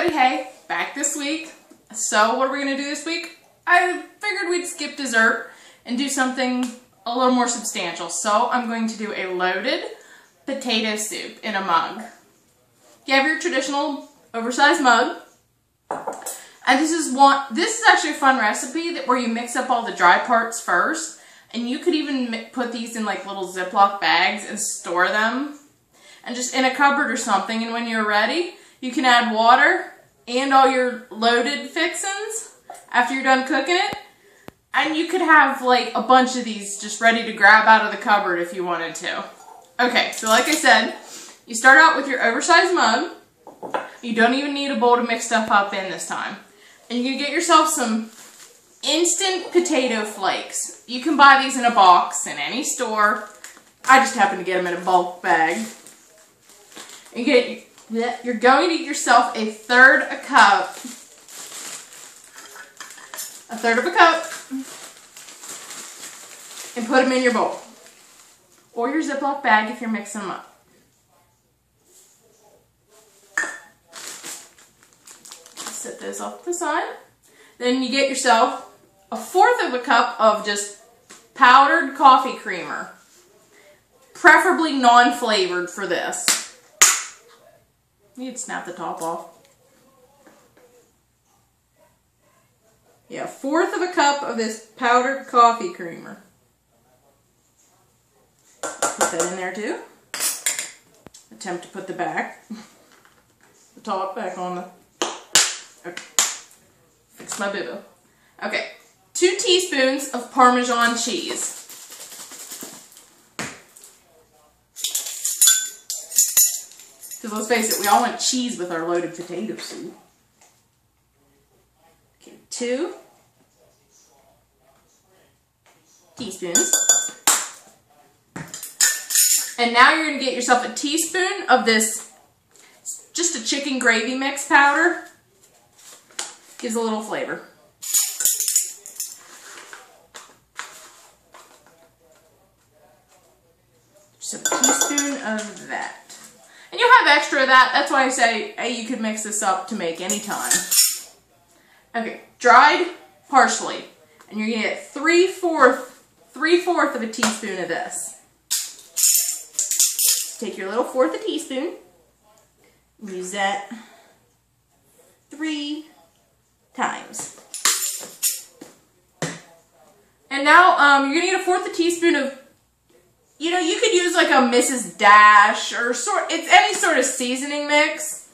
everybody, hey, back this week. So what are we going to do this week? I figured we'd skip dessert and do something a little more substantial. So I'm going to do a loaded potato soup in a mug. You have your traditional oversized mug. And this is actually a fun recipe where you mix up all the dry parts first. And you could even put these in like little Ziploc bags and store them. And just in a cupboard or something. And when you're ready, you can add water and all your loaded fixins after you're done cooking it. And you could have like a bunch of these just ready to grab out of the cupboard if you wanted to. Okay, so like I said, you start out with your oversized mug. You don't even need a bowl to mix stuff up in this time. And you're going to get yourself some instant potato flakes. You can buy these in a box in any store. I just happen to get them in a bulk bag. You're going to get yourself a third of a cup. And put them in your bowl. Or your Ziploc bag if you're mixing them up. Set those off to the side. Then you get yourself a fourth of a cup of just powdered coffee creamer. Preferably non-flavored for this. You'd snap the top off. Yeah, a fourth of a cup of this powdered coffee creamer. Put that in there too. Attempt to put the top back on the... Okay. Fix my boo-boo. Okay, 2 teaspoons of Parmesan cheese. Because let's face it, we all want cheese with our loaded potato soup. Okay, 2 teaspoons. And now you're going to get yourself a teaspoon of this, just a chicken gravy mix powder. Gives a little flavor. Just a teaspoon of that. And you'll have extra of that. That's why I say, hey, you could mix this up to make any time. Okay, dried parsley. And you're going to get 3/4 of a teaspoon of this. Take your little fourth of a teaspoon. Use that 3 times. And now you're going to get a fourth of a teaspoon of, you know, you could use like a Mrs. Dash or it's any sort of seasoning mix.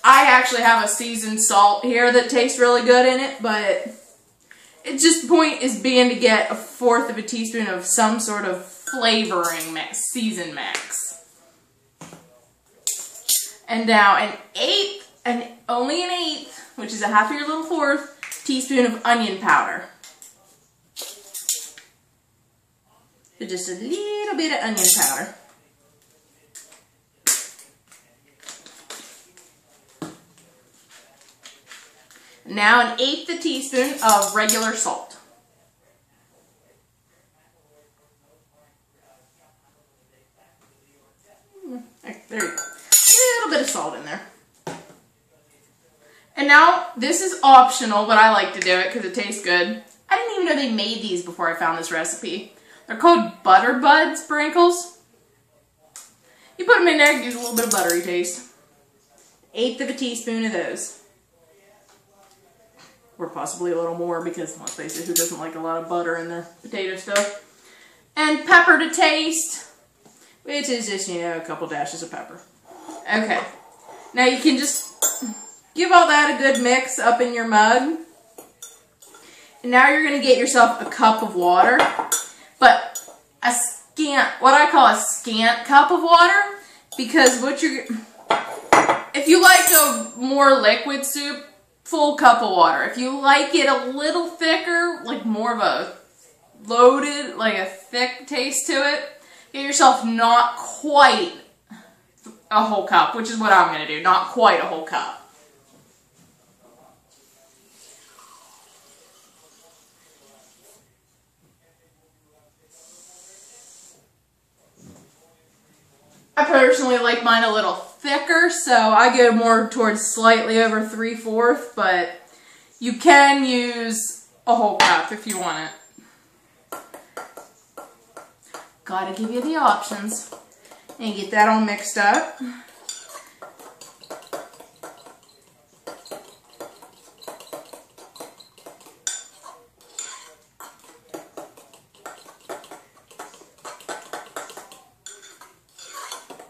I actually have a seasoned salt here that tastes really good in it, but it's just the point is being to get a fourth of a teaspoon of some sort of flavoring mix, seasoned mix. And now only an eighth, which is a half of your little fourth teaspoon of onion powder. So just a little bit of onion powder. Now an eighth a teaspoon of regular salt. There you go. A little bit of salt in there. And now, this is optional, but I like to do it because it tastes good. I didn't even know they made these before I found this recipe. They're called Butter Bud sprinkles. You put them in there, gives a little bit of buttery taste. 1/8 of a teaspoon of those. Or possibly a little more because, let's face it, who doesn't like a lot of butter in their potato stuff? And pepper to taste, which is just, you know, a couple dashes of pepper. Okay. Now you can just give all that a good mix up in your mug. And now you're going to get yourself a cup of water. But what I call a scant cup of water. Because if you like a more liquid soup, full cup of water. If you like it a little thicker, like more of a loaded, like a thick taste to it, get yourself not quite a whole cup, which is what I'm going to do. Not quite a whole cup. I personally like mine a little thicker, so I go more towards slightly over 3/4, but you can use a whole cup if you want it. Gotta give you the options. And get that all mixed up.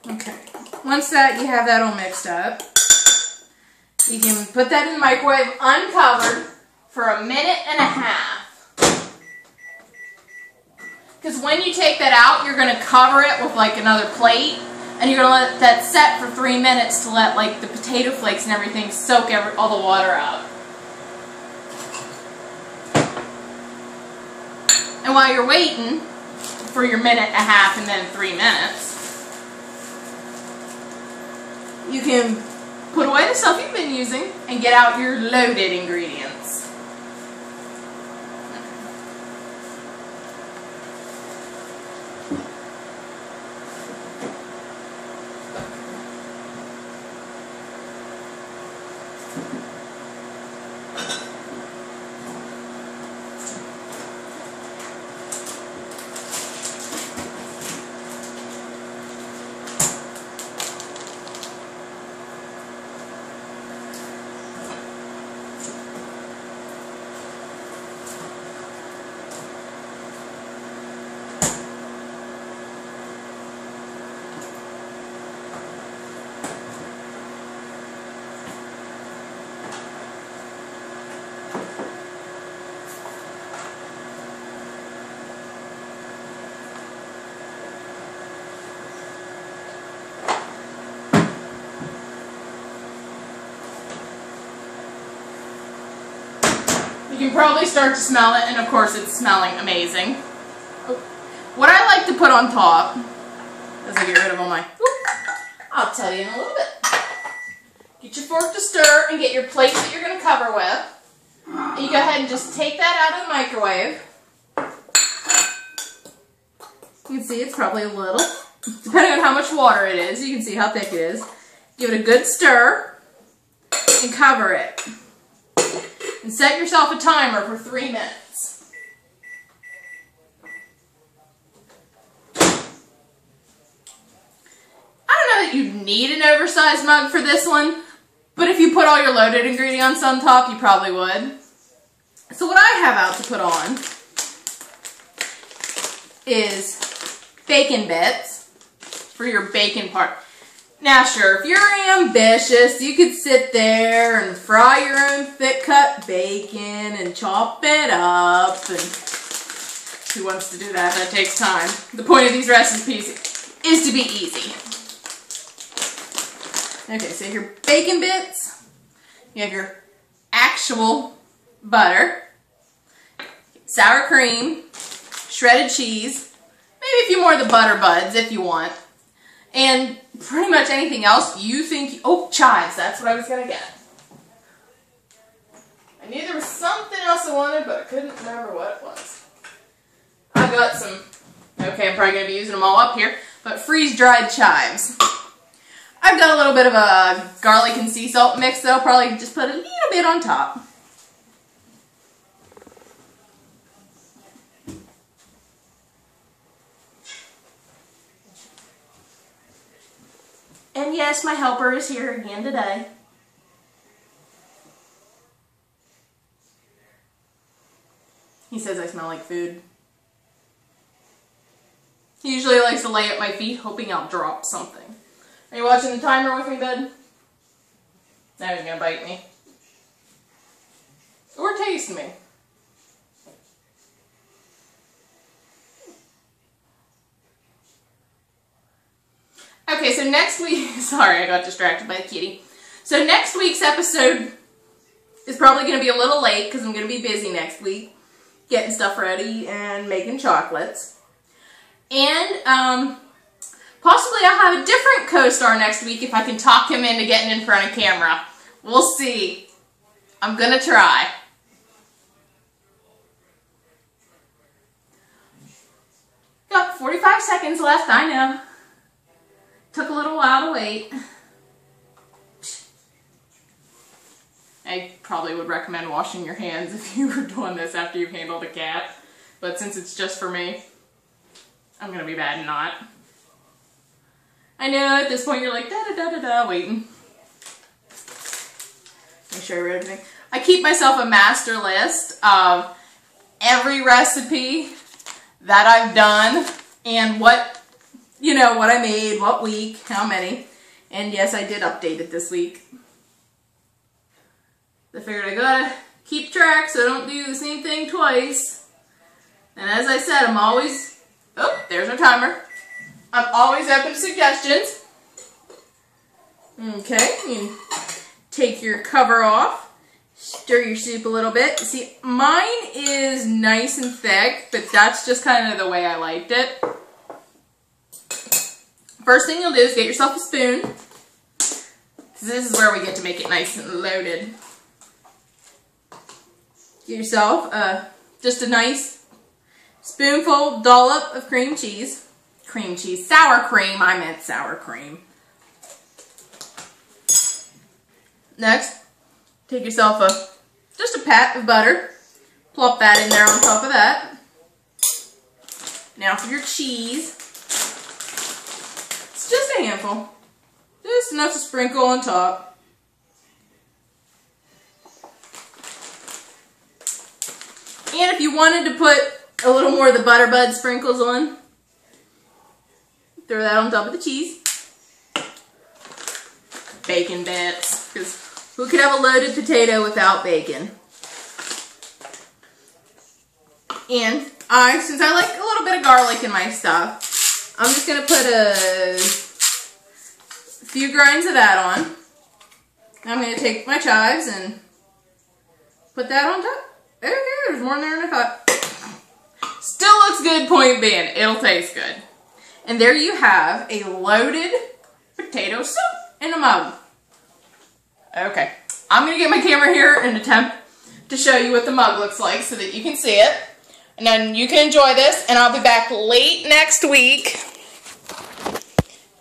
Okay, once that you have that all mixed up, you can put that in the microwave uncovered for 1.5 minutes. Because when you take that out, you're going to cover it with like another plate, and you're going to let that set for 3 minutes to let like the potato flakes and everything soak all the water out. And while you're waiting for your 1.5 minutes and then 3 minutes, you can put away the stuff you've been using and get out your loaded ingredients. You can probably start to smell it, and of course it's smelling amazing. What I like to put on top, as I get rid of all my, I'll tell you in a little bit. Get your fork to stir and get your plate that you're going to cover with. And you go ahead and just take that out of the microwave. You can see it's probably a little, depending on how much water it is, you can see how thick it is. Give it a good stir and cover it. And set yourself a timer for 3 minutes. I don't know that you need an oversized mug for this one, but if you put all your loaded ingredients on top, you probably would. So what I have out to put on is bacon bits for your bacon part. Now sure, if you're ambitious, you could sit there and fry your own thick cut bacon and chop it up. And who wants to do that? That takes time. The point of these recipes is to be easy. Okay, so your bacon bits, you have your actual butter, sour cream, shredded cheese, maybe a few more of the butter buds if you want. And pretty much anything else you think, oh, chives, that's what I was going to get. I knew there was something else I wanted, but I couldn't remember what it was. I've got some, okay, I'm probably going to be using them all up here, but freeze-dried chives. I've got a little bit of a garlic and sea salt mix that I'll probably just put a little bit on top. And yes, my helper is here again today. He says I smell like food. He usually likes to lay at my feet, hoping I'll drop something. Are you watching the timer with me, bud? Now he's gonna bite me. Or taste me. Okay, so next week, sorry, I got distracted by the kitty. So next week's episode is probably going to be a little late because I'm going to be busy next week getting stuff ready and making chocolates. And possibly I'll have a different co-star next week if I can talk him into getting in front of camera. We'll see. I'm going to try. Got 45 seconds left, I know. Took a little while to wait. probably would recommend washing your hands if you were doing this after you've handled a cat. But since it's just for me, I'm gonna be bad and not. I know at this point you're like, da-da-da-da-da, waiting. Make sure I read everything. I keep myself a master list of every recipe that I've done and what, you know, what I made, what week, how many. And yes, I did update it this week. I figured I gotta keep track so I don't do the same thing twice. And as I said, I'm always, oh, there's our timer. I'm always open to suggestions. Okay, you take your cover off, stir your soup a little bit. See, mine is nice and thick, but that's just kind of the way I liked it. First thing you'll do is get yourself a spoon. This is where we get to make it nice and loaded. Get yourself just a nice spoonful dollop of cream cheese. Cream cheese, sour cream, I meant sour cream. Next, take yourself just a pat of butter. Plop that in there on top of that. Now for your cheese. It's just a handful. Just enough to sprinkle on top. And if you wanted to put a little more of the Butterbud sprinkles on, throw that on top of the cheese. Bacon bits, because who could have a loaded potato without bacon? And since I like a little bit of garlic in my stuff, I'm just going to put a few grinds of that on. I'm going to take my chives and put that on top. Okay, there's more in there than I thought. Still looks good, point being, it'll taste good. And there you have a loaded potato soup in a mug. Okay, I'm going to get my camera here and attempt to show you what the mug looks like so that you can see it. And then you can enjoy this, and I'll be back late next week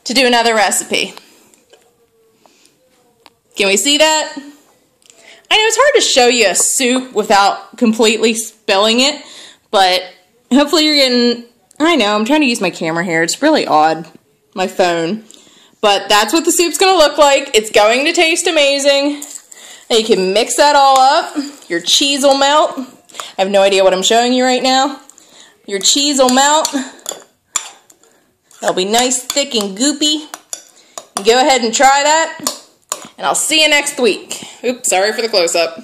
to do another recipe. Can we see that? I know it's hard to show you a soup without completely spilling it, but hopefully you're getting... I know, I'm trying to use my camera here. It's really odd, my phone. But that's what the soup's going to look like. It's going to taste amazing. And you can mix that all up. Your cheese will melt. I have no idea what I'm showing you right now. Your cheese will melt. It'll be nice, thick, and goopy. Go ahead and try that. And I'll see you next week. Oops, sorry for the close-up.